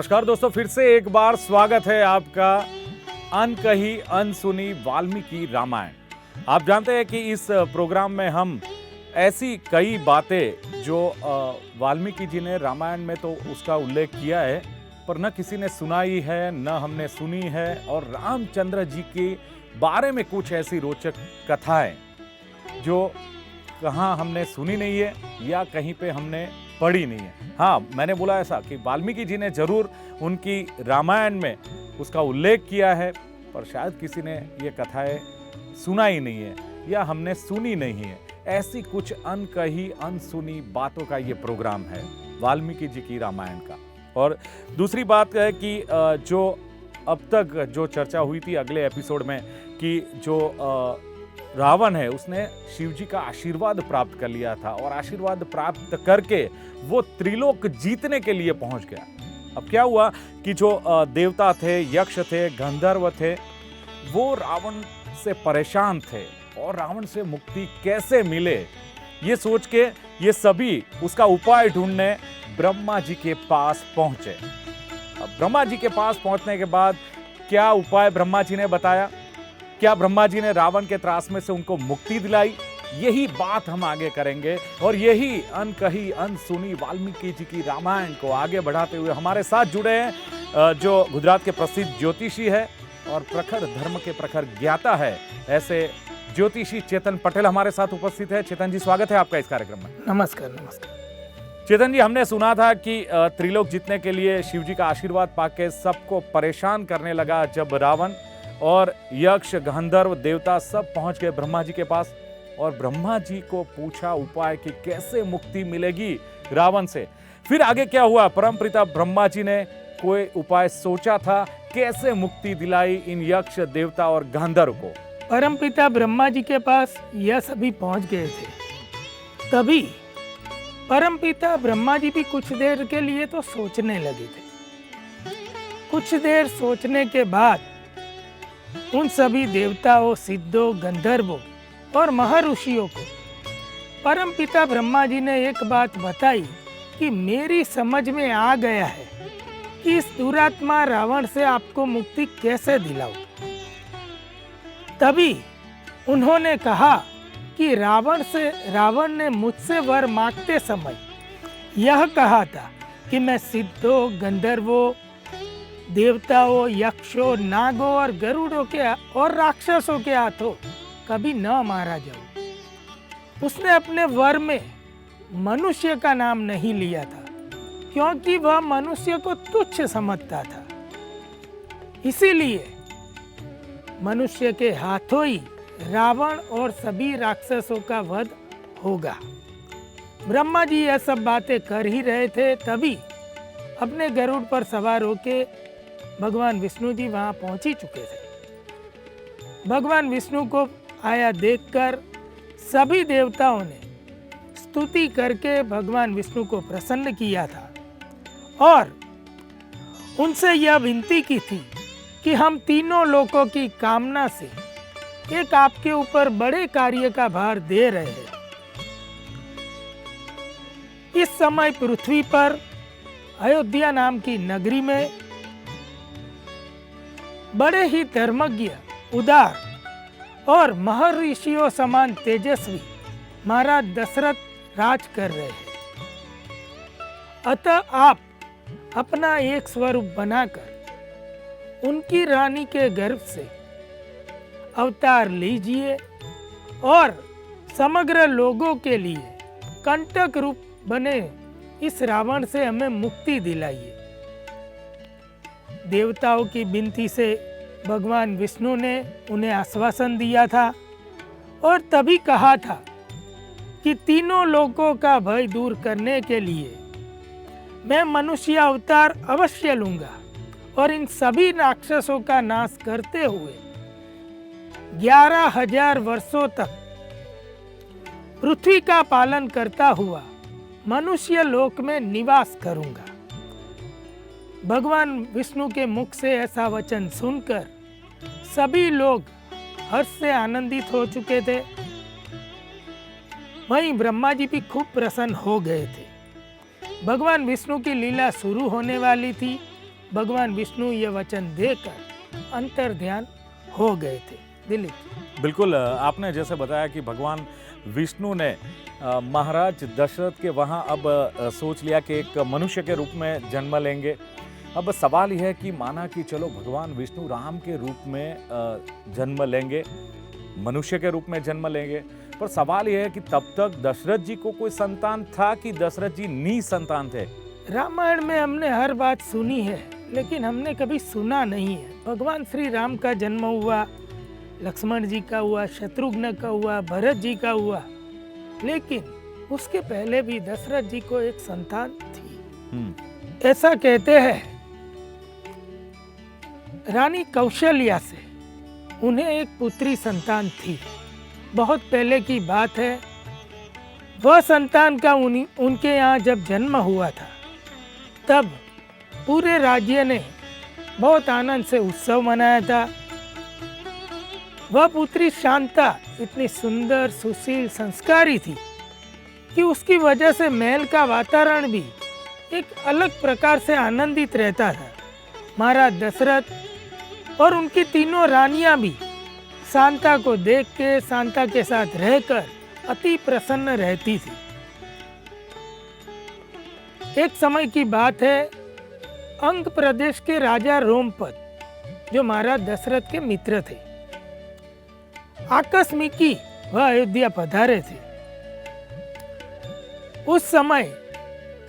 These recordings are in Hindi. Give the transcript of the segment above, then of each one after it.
नमस्कार दोस्तों, फिर से एक बार स्वागत है आपका अनकही अनसुनी वाल्मीकि रामायण। आप जानते हैं कि इस प्रोग्राम में हम ऐसी कई बातें जो वाल्मीकि जी ने रामायण में तो उसका उल्लेख किया है, पर न किसी ने सुनाई है, न हमने सुनी है। और रामचंद्र जी के बारे में कुछ ऐसी रोचक कथाएं जो कहाँ हमने सुनी नहीं है या कहीं पे हमने पढ़ी नहीं है। हाँ, मैंने बोला ऐसा कि वाल्मीकि जी ने जरूर उनकी रामायण में उसका उल्लेख किया है, पर शायद किसी ने ये कथाएं सुना ही नहीं है या हमने सुनी नहीं है। ऐसी कुछ अनकही अनसुनी बातों का ये प्रोग्राम है वाल्मीकि जी की रामायण का। और दूसरी बात है कि जो अब तक जो चर्चा हुई थी अगले एपिसोड में कि जो रावण है उसने शिव जी का आशीर्वाद प्राप्त कर लिया था और आशीर्वाद प्राप्त करके वो त्रिलोक जीतने के लिए पहुंच गया। अब क्या हुआ कि जो देवता थे, यक्ष थे, गंधर्व थे, वो रावण से परेशान थे और रावण से मुक्ति कैसे मिले ये सोच के ये सभी उसका उपाय ढूंढने ब्रह्मा जी के पास पहुंचे। अब ब्रह्मा जी के पास पहुंचने के बाद क्या उपाय ब्रह्मा जी ने बताया, क्या ब्रह्मा जी ने रावण के त्रास में से उनको मुक्ति दिलाई, यही बात हम आगे करेंगे। और यही अनकही अनसुनी वाल्मीकि जी की रामायण को आगे बढ़ाते हुए हमारे साथ जुड़े हैं जो गुजरात के प्रसिद्ध ज्योतिषी है और प्रखर धर्म के प्रखर ज्ञाता है, ऐसे ज्योतिषी चेतन पटेल हमारे साथ उपस्थित है। चेतन जी, स्वागत है आपका इस कार्यक्रम में। नमस्कार। नमस्कार चेतन जी, हमने सुना था कि त्रिलोक जीतने के लिए शिव जी का आशीर्वाद पाके सबको परेशान करने लगा जब रावण और यक्ष, गंधर्व, देवता सब पहुंच गए ब्रह्मा जी के पास और ब्रह्मा जी को पूछा उपाय कि कैसे मुक्ति मिलेगी रावण से। फिर आगे क्या हुआ? परमपिता ब्रह्मा जी ने कोई उपाय सोचा था, कैसे मुक्ति दिलाई इन यक्ष, देवता और गंधर्व को? परमपिता ब्रह्मा जी के पास यह सभी पहुंच गए थे। तभी परमपिता ब्रह्मा जी भी कुछ देर के लिए तो सोचने लगे थे। कुछ देर सोचने के बाद उन सभी देवताओं, सिद्धों, गंधर्वों और महर्षियों को परमपिता ब्रह्मा जी ने एक बात बताई कि मेरी समझ में आ गया है कि इस दुरात्मा रावण से आपको मुक्ति कैसे दिलाऊं। तभी उन्होंने कहा कि रावण ने मुझसे वर मांगते समय यह कहा था कि मैं सिद्धों, गंधर्वों, देवताओं, यक्षों, नागों और गरुड़ों के और राक्षसों के हाथों कभी न मारा जाऊं। उसने अपने वर में मनुष्य का नाम नहीं लिया था क्योंकि वह मनुष्य को तुच्छ समझता था। इसीलिए मनुष्य के हाथों ही रावण और सभी राक्षसों का वध होगा। ब्रह्मा जी यह सब बातें कर ही रहे थे, तभी अपने गरुड़ पर सवार होके भगवान विष्णु जी वहां पहुंच ही चुके थे। भगवान विष्णु को आया देखकर सभी देवताओं ने स्तुति करके भगवान विष्णु को प्रसन्न किया था और उनसे यह विनती की थी कि हम तीनों लोकों की कामना से एक आपके ऊपर बड़े कार्य का भार दे रहे हैं। इस समय पृथ्वी पर अयोध्या नाम की नगरी में बड़े ही धर्मज्ञ, उदार और महर्षियों समान तेजस्वी महाराज दशरथ राज कर रहे हैं। अतः आप अपना एक स्वरूप बनाकर उनकी रानी के गर्भ से अवतार लीजिए और समग्र लोगों के लिए कंटक रूप बने इस रावण से हमें मुक्ति दिलाइए। देवताओं की विनती से भगवान विष्णु ने उन्हें आश्वासन दिया था और तभी कहा था कि तीनों लोकों का भय दूर करने के लिए मैं मनुष्य अवतार अवश्य लूंगा और इन सभी राक्षसों का नाश करते हुए 11,000 वर्षों तक पृथ्वी का पालन करता हुआ मनुष्य लोक में निवास करूंगा। भगवान विष्णु के मुख से ऐसा वचन सुनकर सभी लोग हर्ष से आनंदित हो चुके थे। वहीं ब्रह्मा जी भी खूब प्रसन्न हो गए थे। भगवान विष्णु की लीला शुरू होने वाली थी भगवान विष्णु ये वचन देकर अंतर ध्यान हो गए थे। दिलीप। बिल्कुल, आपने जैसे बताया कि भगवान विष्णु ने महाराज दशरथ के वहाँ अब सोच लिया कि एक मनुष्य के रूप में जन्म लेंगे। अब सवाल यह है कि माना कि चलो भगवान विष्णु राम के रूप में जन्म लेंगे, मनुष्य के रूप में जन्म लेंगे, पर सवाल यह है कि तब तक दशरथ जी को कोई संतान था कि दशरथ जी निसंतान थे? रामायण में हमने हर बात सुनी है, लेकिन हमने कभी सुना नहीं है। भगवान श्री राम का जन्म हुआ, लक्ष्मण जी का हुआ, शत्रुघ्न का हुआ, भरत जी का हुआ, लेकिन उसके पहले भी दशरथ जी को एक संतान थी। ऐसा कहते हैं रानी कौशल्या से उन्हें एक पुत्री संतान थी। बहुत पहले की बात है। वह संतान का उनके यहाँ जब जन्म हुआ था, तब पूरे राज्य ने बहुत आनंद से उत्सव मनाया था। वह पुत्री शांता इतनी सुंदर, सुशील, संस्कारी थी कि उसकी वजह से महल का वातावरण भी एक अलग प्रकार से आनंदित रहता था। महाराज दशरथ और उनकी तीनों रानियां भी शांता को देख के, शांता के साथ रहकर अति प्रसन्न रहती थी। एक समय की बात है, अंग प्रदेश के राजा रोमपद, जो महाराज दशरथ के मित्र थे, आकस्मिकी वह अयोध्या पधारे थे। उस समय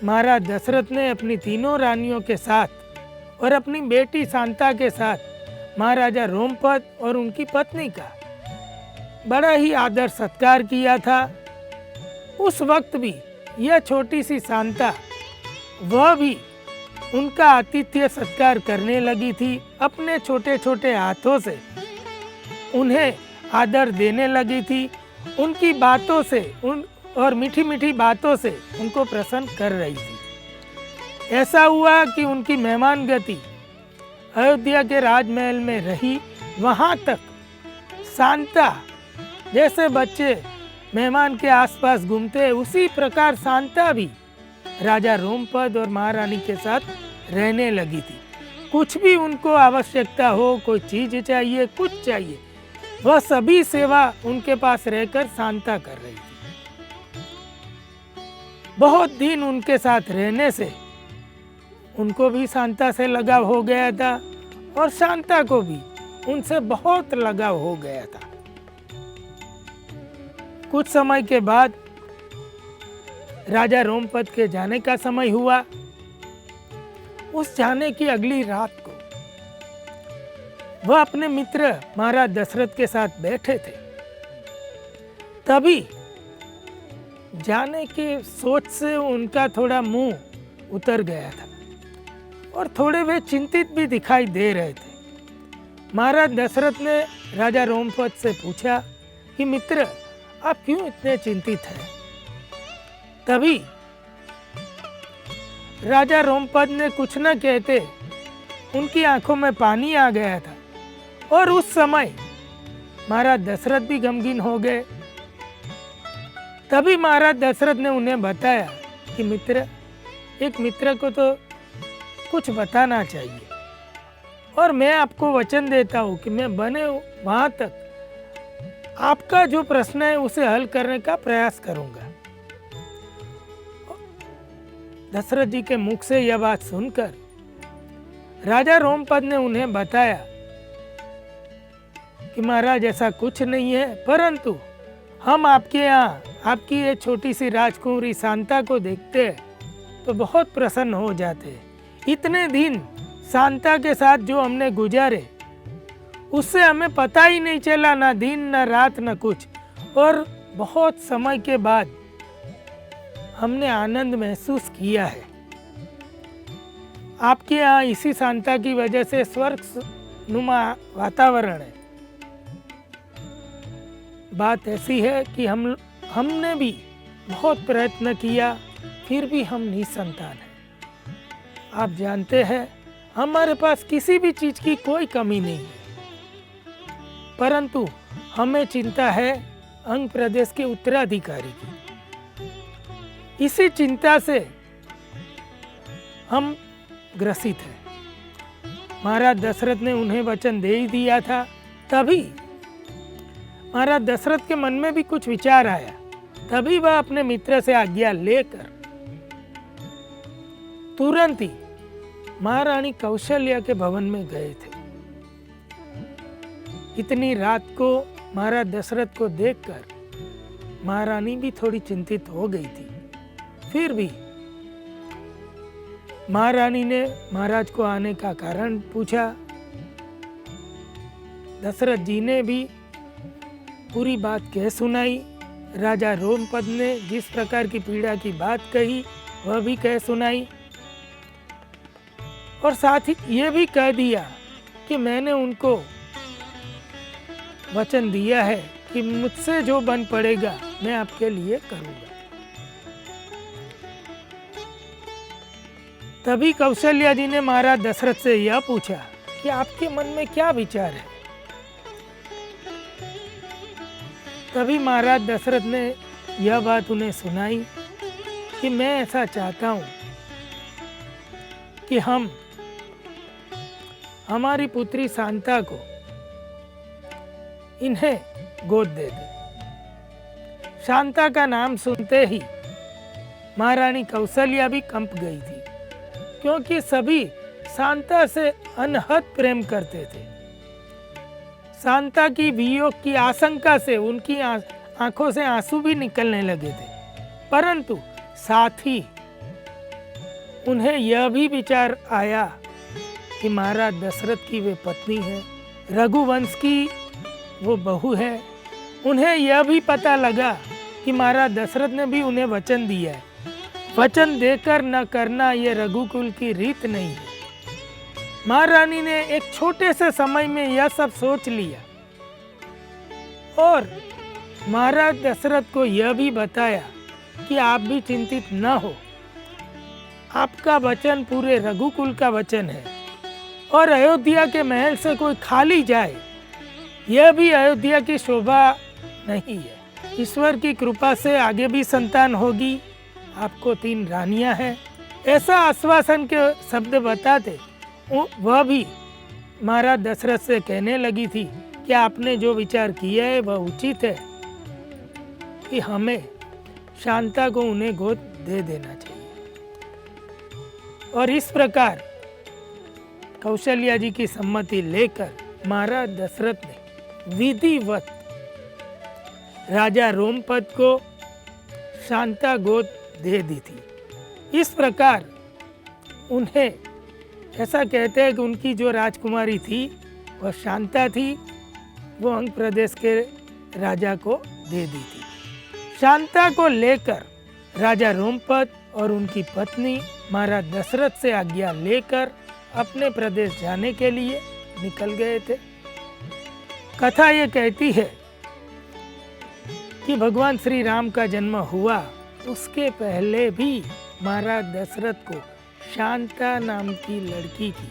महाराज दशरथ ने अपनी तीनों रानियों के साथ और अपनी बेटी शांता के साथ महाराजा रोमपद और उनकी पत्नी का बड़ा ही आदर सत्कार किया था। उस वक्त भी यह छोटी सी शांता, वह भी उनका आतिथ्य सत्कार करने लगी थी। अपने छोटे छोटे हाथों से उन्हें आदर देने लगी थी। उनकी बातों से और मीठी मीठी बातों से उनको प्रसन्न कर रही थी। ऐसा हुआ कि उनकी मेहमान गति अयोध्या के राजमहल में रही। वहाँ तक शांता, जैसे बच्चे मेहमान के आसपास घूमते हैं, उसी प्रकार शांता भी राजा रोमपद और महारानी के साथ रहने लगी थी। कुछ भी उनको आवश्यकता हो, कोई चीज चाहिए, कुछ चाहिए, वह सभी सेवा उनके पास रहकर शांता कर रही थी। बहुत दिन उनके साथ रहने से उनको भी शांता से लगाव हो गया था और शांता को भी उनसे बहुत लगाव हो गया था। कुछ समय के बाद राजा रोमपद के जाने का समय हुआ। उस जाने की अगली रात को वह अपने मित्र महाराज दशरथ के साथ बैठे थे। तभी जाने के सोच से उनका थोड़ा मुंह उतर गया था और थोड़े वे चिंतित भी दिखाई दे रहे थे। महाराज दशरथ ने राजा रोमपद से पूछा कि मित्र, आप क्यों इतने चिंतित हैं? तभी राजा रोमपद ने कुछ न कहते उनकी आंखों में पानी आ गया था और उस समय महाराज दशरथ भी गमगीन हो गए। तभी महाराज दशरथ ने उन्हें बताया कि मित्र, एक मित्र को तो कुछ बताना चाहिए और मैं आपको वचन देता हूँ कि मैं बने वहां तक आपका जो प्रश्न है उसे हल करने का प्रयास करूंगा। दशरथ जी के मुख से यह बात सुनकर राजा रोमपद ने उन्हें बताया कि महाराज, ऐसा कुछ नहीं है, परंतु हम आपके यहाँ आपकी ये छोटी सी राजकुमारी शांता को देखते हैं तो बहुत प्रसन्न हो जाते हैं। इतने दिन शांता के साथ जो हमने गुजारे, उससे हमें पता ही नहीं चला, ना दिन ना रात ना कुछ, और बहुत समय के बाद हमने आनंद महसूस किया है। आपके यहाँ इसी शांता की वजह से स्वर्ग नुमा वातावरण है। बात ऐसी है कि हमने भी बहुत प्रयत्न किया, फिर भी हम निसंतान हैं। आप जानते हैं, हमारे पास किसी भी चीज की कोई कमी नहीं है, परंतु हमें चिंता है अंग प्रदेश के उत्तराधिकारी की। इसी चिंता से हम ग्रसित हैं। महाराज दशरथ ने उन्हें वचन दे ही दिया था। तभी महाराज दशरथ के मन में भी कुछ विचार आया। तभी वह अपने मित्र से आज्ञा लेकर तुरंत ही महारानी कौशल्या के भवन में गए थे। इतनी रात को महाराज दशरथ को देखकर महारानी भी थोड़ी चिंतित हो गई थी। फिर भी महारानी ने महाराज को आने का कारण पूछा। दशरथ जी ने भी पूरी बात कह सुनाई। राजा रोमपद ने जिस प्रकार की पीड़ा की बात कही वह भी कह सुनाई, और साथ ही ये भी कह दिया कि मैंने उनको वचन दिया है कि मुझसे जो बन पड़ेगा मैं आपके लिए करूंगा। तभी कौशल्या जी ने महाराज दशरथ से यह पूछा कि आपके मन में क्या विचार है। तभी महाराज दशरथ ने यह बात उन्हें सुनाई कि मैं ऐसा चाहता हूं कि हम हमारी पुत्री शांता को इन्हें गोद दे दें। शांता का नाम सुनते ही महारानी कौशल्या भी कंप गई थी, क्योंकि सभी शांता से अनहद प्रेम करते थे। शांता की वियोग की आशंका से उनकी आंखों से आंसू भी निकलने लगे थे, परंतु साथ ही उन्हें यह भी विचार आया कि महाराज दशरथ की वे पत्नी है, रघुवंश की वो बहू है। उन्हें यह भी पता लगा कि महाराज दशरथ ने भी उन्हें वचन दिया है। वचन देकर न करना ये रघुकुल की रीत नहीं है। महारानी ने एक छोटे से समय में यह सब सोच लिया और महाराज दशरथ को यह भी बताया कि आप भी चिंतित न हो, आपका वचन पूरे रघुकुल का वचन है, और अयोध्या के महल से कोई खाली जाए यह भी अयोध्या की शोभा नहीं है। ईश्वर की कृपा से आगे भी संतान होगी, आपको 3 रानियां हैं। ऐसा आश्वासन के शब्द बताते वह भी महाराज दशरथ से कहने लगी थी कि आपने जो विचार किया है वह उचित है कि हमें शांता को उन्हें गोद दे देना चाहिए। और इस प्रकार कौशल्या जी की सम्मति लेकर महाराज दशरथ ने विधिवत राजा रोमपद को शांता गोद दे दी थी। इस प्रकार उन्हें ऐसा कहते हैं कि उनकी जो राजकुमारी थी वह शांता थी, वो अंग प्रदेश के राजा को दे दी थी। शांता को लेकर राजा रोमपद और उनकी पत्नी महाराज दशरथ से आज्ञा लेकर अपने प्रदेश जाने के लिए निकल गए थे। कथा ये कहती है कि भगवान श्री राम का जन्म हुआ उसके पहले भी महाराज दशरथ को शांता नाम की लड़की की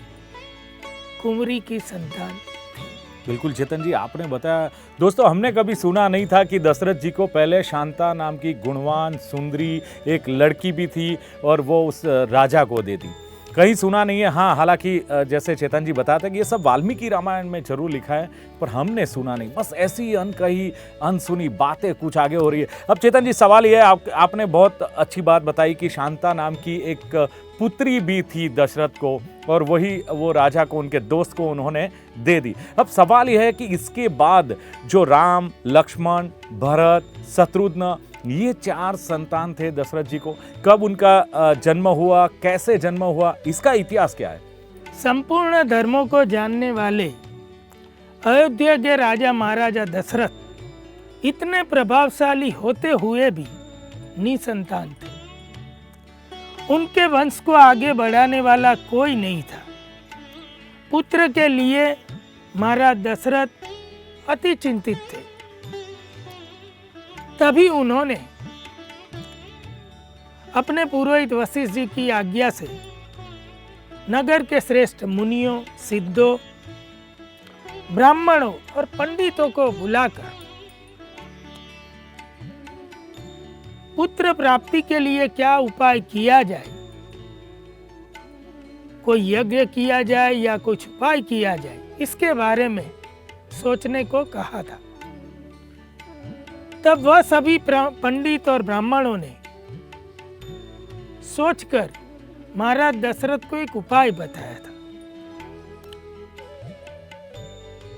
कुंवरी की संतान थी। बिल्कुल चेतन जी, आपने बताया। दोस्तों, हमने कभी सुना नहीं था कि दशरथ जी को पहले शांता नाम की गुणवान सुंदरी एक लड़की भी थी और वो उस राजा को दे दी। कहीं सुना नहीं है। हाँ, हालांकि जैसे चेतन जी बताते हैं कि ये सब वाल्मीकि रामायण में जरूर लिखा है, पर हमने सुना नहीं। बस ऐसी अनकही अनसुनी बातें कुछ आगे हो रही है। अब चेतन जी, सवाल ये है, आपने बहुत अच्छी बात बताई कि शांता नाम की एक पुत्री भी थी दशरथ को, और वही वो राजा को, उनके दोस्त को उन्होंने दे दी। अब सवाल यह है कि इसके बाद जो राम, लक्ष्मण, भरत, शत्रुघ्न, ये 4 संतान थे दशरथ जी को, कब उनका जन्म हुआ, कैसे जन्म हुआ, इसका इतिहास क्या है? संपूर्ण धर्मों को जानने वाले अयोध्या के राजा महाराजा दशरथ इतने प्रभावशाली होते हुए भी निसंतान थे। उनके वंश को आगे बढ़ाने वाला कोई नहीं था। पुत्र के लिए महाराज दशरथ अति चिंतित थे। तभी उन्होंने अपने पुरोहित वशिष्ठ जी की आज्ञा से नगर के श्रेष्ठ मुनियों, सिद्धों, ब्राह्मणों और पंडितों को बुलाकर पुत्र प्राप्ति के लिए क्या उपाय किया जाए कोई यज्ञ किया जाए या कुछ उपाय किया जाए, इसके बारे में सोचने को कहा था। तब वह सभी पंडित और ब्राह्मणों ने सोचकर महाराज दशरथ को एक उपाय बताया था।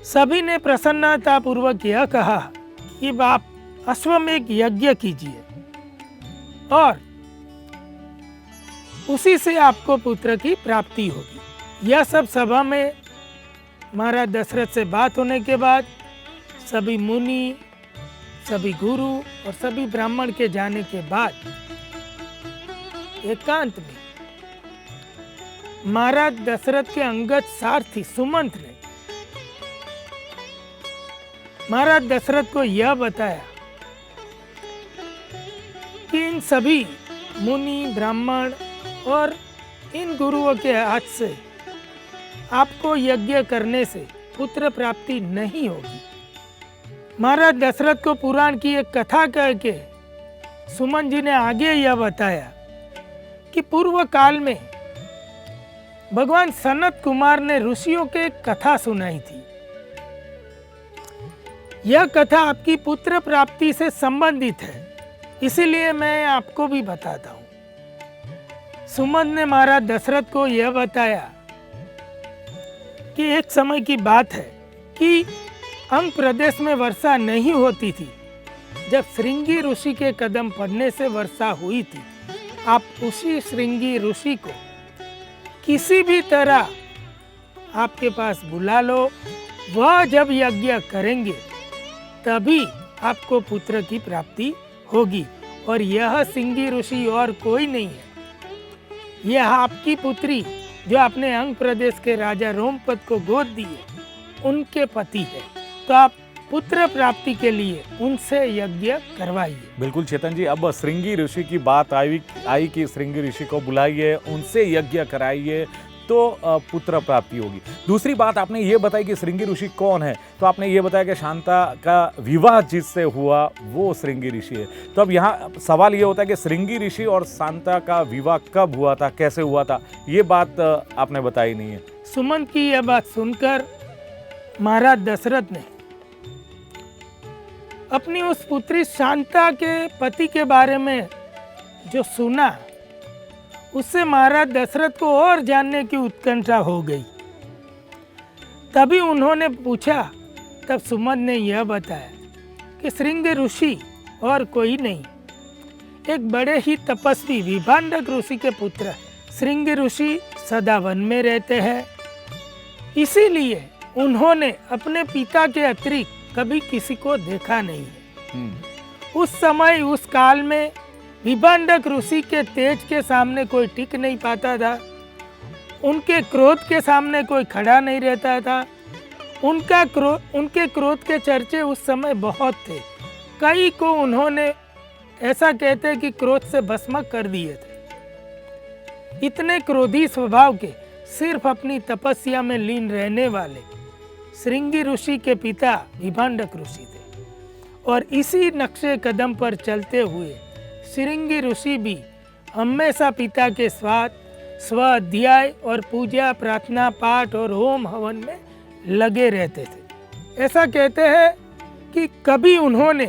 सभी ने प्रसन्नता पूर्वक यह कहा कि आप अश्वमेध यज्ञ कीजिए और उसी से आपको पुत्र की प्राप्ति होगी। यह सब सभा में महाराज दशरथ से बात होने के बाद सभी मुनि, सभी गुरु और सभी ब्राह्मण के जाने के बाद एकांत में महाराज दशरथ के अंगद सारथी सुमंत ने महाराज दशरथ को यह बताया कि इन सभी मुनि, ब्राह्मण और इन गुरुओं के हाथ से आपको यज्ञ करने से पुत्र प्राप्ति नहीं होगी। महाराज दशरथ को पुराण की एक कथा कह के सुमन जी ने आगे यह बताया कि पूर्व काल में भगवान सनत कुमार ने ऋषियों के एक कथा सुनाई थी। यह कथा आपकी पुत्र प्राप्ति से संबंधित है, इसीलिए मैं आपको भी बताता हूं। सुमंत ने महाराज दशरथ को यह बताया कि एक समय की बात है कि अंग प्रदेश में वर्षा नहीं होती थी। जब श्रृंगी ऋषि के कदम पड़ने से वर्षा हुई थी। आप उसी श्रृंगी ऋषि को किसी भी तरह आपके पास बुला लो, वह जब यज्ञ करेंगे तभी आपको पुत्र की प्राप्ति होगी। और यह श्रृंगी ऋषि और कोई नहीं है, यह आपकी पुत्री जो आपने अंग प्रदेश के राजा रोमपद को गोद दी है, उनके पति है। तो आप पुत्र प्राप्ति के लिए उनसे यज्ञ करवाइए। बिल्कुल चेतन जी, अब श्रृंगी ऋषि की बात आई कि श्रृंगी ऋषि को बुलाइए, उनसे यज्ञ कराइए तो पुत्र प्राप्ति होगी। दूसरी बात आपने ये बताई कि श्रृंगी ऋषि कौन है, तो आपने ये बताया कि शांता का विवाह जिससे हुआ वो श्रृंगी ऋषि है। तो अब यहाँ सवाल ये होता है कि श्रृंगी ऋषि और शांता का विवाह कब हुआ था, कैसे हुआ था, ये बात आपने बताई नहीं है। सुमंत की यह बात सुनकर महाराज दशरथ ने अपनी उस पुत्री शांता के पति के बारे में जो सुना, उससे महाराज दशरथ को और जानने की उत्कंठा हो गई। तभी उन्होंने पूछा, तब सुमंत ने यह बताया कि श्रृंगी ऋषि और कोई नहीं, एक बड़े ही तपस्वी विभांडक ऋषि के पुत्र है। श्रृंगी ऋषि सदा वन में रहते हैं, इसीलिए उन्होंने अपने पिता के अतिरिक्त कभी किसी को देखा नहीं है। उस समय, उस काल में विभांडक ऋषि के तेज के सामने कोई टिक नहीं पाता था, उनके क्रोध के सामने कोई खड़ा नहीं रहता था। उनके क्रोध के चर्चे उस समय बहुत थे। कई को उन्होंने ऐसा कहते कि क्रोध से भस्म कर दिए थे। इतने क्रोधी स्वभाव के, सिर्फ अपनी तपस्या में लीन रहने वाले श्रृंगी ऋषि के पिता विभांडक ऋषि थे। और इसी नक्शे कदम पर चलते हुए श्रृंगी ऋषि भी हमेशा पिता के स्वाध्याय और पूजा, प्रार्थना, पाठ और होम हवन में लगे रहते थे। ऐसा कहते हैं कि कभी उन्होंने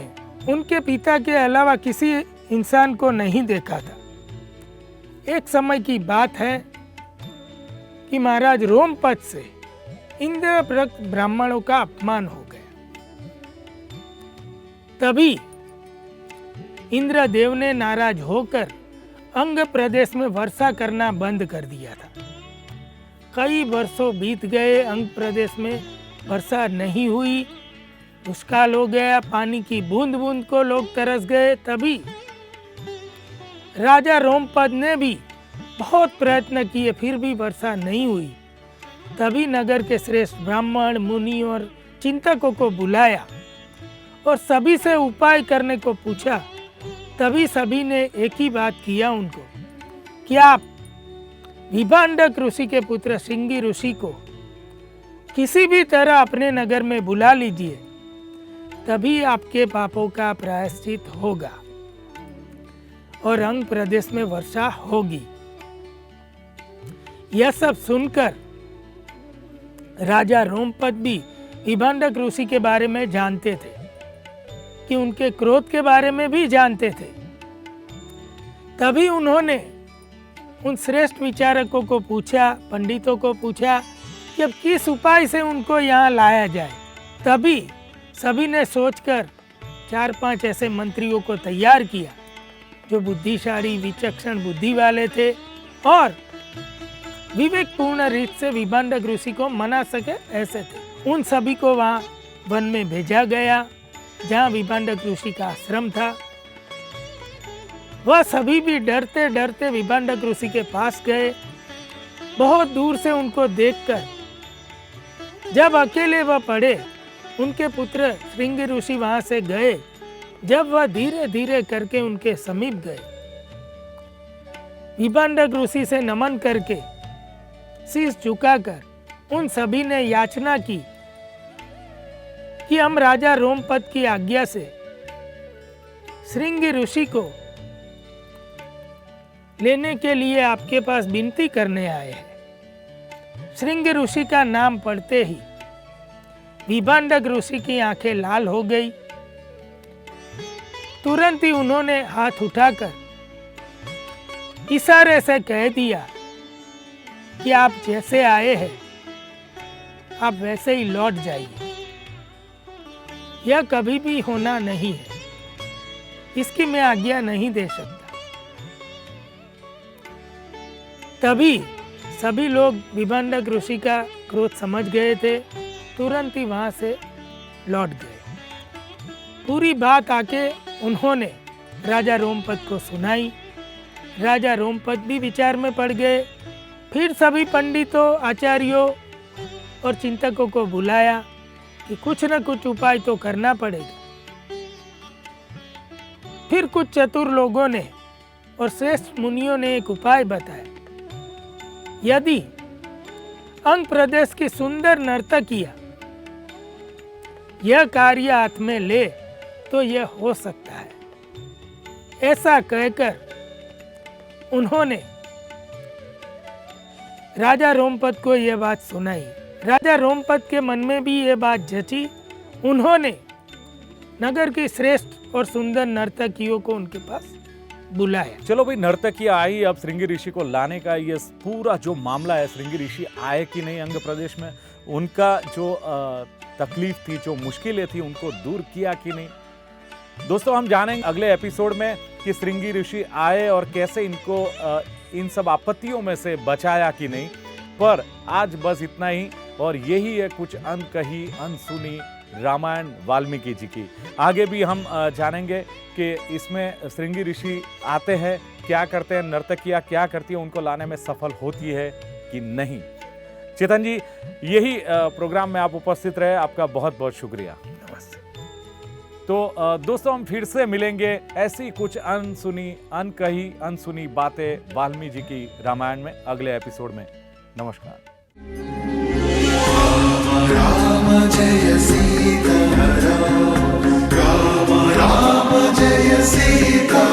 उनके पिता के अलावा किसी इंसान को नहीं देखा था। एक समय की बात है कि महाराज रोमपद से इंद्रप्रस्थ ब्राह्मणों का अपमान हो गया। तभी इंद्रदेव ने नाराज होकर अंग प्रदेश में वर्षा करना बंद कर दिया था। कई वर्षों बीत गए, अंग प्रदेश में वर्षा नहीं हुई, दुष्काल हो गया, पानी की बूंद बूंद को लोग तरस गए। तभी राजा रोमपद ने भी बहुत प्रयत्न किए, फिर भी वर्षा नहीं हुई। तभी नगर के श्रेष्ठ ब्राह्मण, मुनि और चिंतकों को बुलाया और सभी से उपाय करने को पूछा। तभी सभी ने एक ही बात किया उनको कि आप विभांडक ऋषि के पुत्र श्रृंगी ऋषि को किसी भी तरह अपने नगर में बुला लीजिए, तभी आपके पापों का प्रायश्चित होगा और अंग प्रदेश में वर्षा होगी। यह सब सुनकर राजा रोमपद भी विभांडक ऋषि के बारे में जानते थे, कि उनके क्रोध के बारे में भी जानते थे। तभी उन्होंने उन श्रेष्ठ विचारकों को पूछा, पंडितों को पूछा कि अब किस उपाय से उनको यहाँ लाया जाए। तभी सभी ने सोचकर 4-5 ऐसे मंत्रियों को तैयार किया जो बुद्धिशाली, विचक्षण बुद्धि वाले थे और विवेकपूर्ण रीत से विभांडक ऋषि को मना सके ऐसे थे। उन सभी को वहाँ वन में भेजा गया जहाँ विभांडक ऋषि का आश्रम था। वह सभी भी डरते डरते विभांडक ऋषि के पास गए। बहुत दूर से उनको देखकर जब अकेले वह पड़े, उनके पुत्र श्रृंगी ऋषि वहां से गए। जब वह धीरे धीरे करके उनके समीप गए, विभांडक ऋषि से नमन करके शीश झुकाकर उन सभी ने याचना की कि हम राजा रोमपद की आज्ञा से श्रृंगी ऋषि को लेने के लिए आपके पास विनती करने आए हैं। श्रृंगी ऋषि का नाम पढ़ते ही विभांडक ऋषि की आंखें लाल हो गई। तुरंत ही उन्होंने हाथ उठाकर इशारे से कह दिया कि आप जैसे आए हैं आप वैसे ही लौट जाइए। यह कभी भी होना नहीं है, इसकी मैं आज्ञा नहीं दे सकता। तभी सभी लोग विभांडक ऋषि का क्रोध समझ गए थे, तुरंत ही वहां से लौट गए। पूरी बात आके उन्होंने राजा रोमपद को सुनाई। राजा रोमपद भी विचार में पड़ गए। फिर सभी पंडितों, आचार्यों और चिंतकों को बुलाया कि कुछ न कुछ उपाय तो करना पड़ेगा। फिर कुछ चतुर लोगों ने और श्रेष्ठ मुनियों ने एक उपाय बताया। यदि अंग प्रदेश की सुंदर नर्तकियां यह कार्य हाथ में ले तो यह हो सकता है। ऐसा कहकर उन्होंने राजा रोमपद को यह बात सुनाई। राजा रोमपद के मन में भी यह बात जची। उन्होंने नगर की श्रेष्ठ और सुंदर नर्तकियों को उनके पास बुलाया। चलो भाई, नर्तकियां आई। अब श्रृंगी ऋषि को लाने का ये पूरा जो मामला है, श्रृंगी ऋषि आए कि नहीं अंग प्रदेश में, उनका जो तकलीफ थी, जो मुश्किलें थी, उनको दूर किया कि नहीं। दोस्तों, हम जानेंगे अगले एपिसोड में कि श्रृंगी ऋषि आए और कैसे इनको इन सब आपत्तियों में से बचाया कि नहीं। पर आज बस इतना ही, और यही है कुछ अनकही अनसुनी रामायण वाल्मीकि जी की। आगे भी हम जानेंगे कि इसमें श्रृंगी ऋषि आते हैं, क्या करते हैं, नर्तकियां क्या करती है, उनको लाने में सफल होती है कि नहीं। चेतन जी, यही प्रोग्राम में आप उपस्थित रहे, आपका बहुत बहुत शुक्रिया। नमस्ते। तो दोस्तों, हम फिर से मिलेंगे ऐसी कुछ अनसुनी अनकही अनसुनी बातें वाल्मीकि जी की रामायण में अगले एपिसोड में। नमस्कार। राम जय सीता राम, राम राम जय सीता।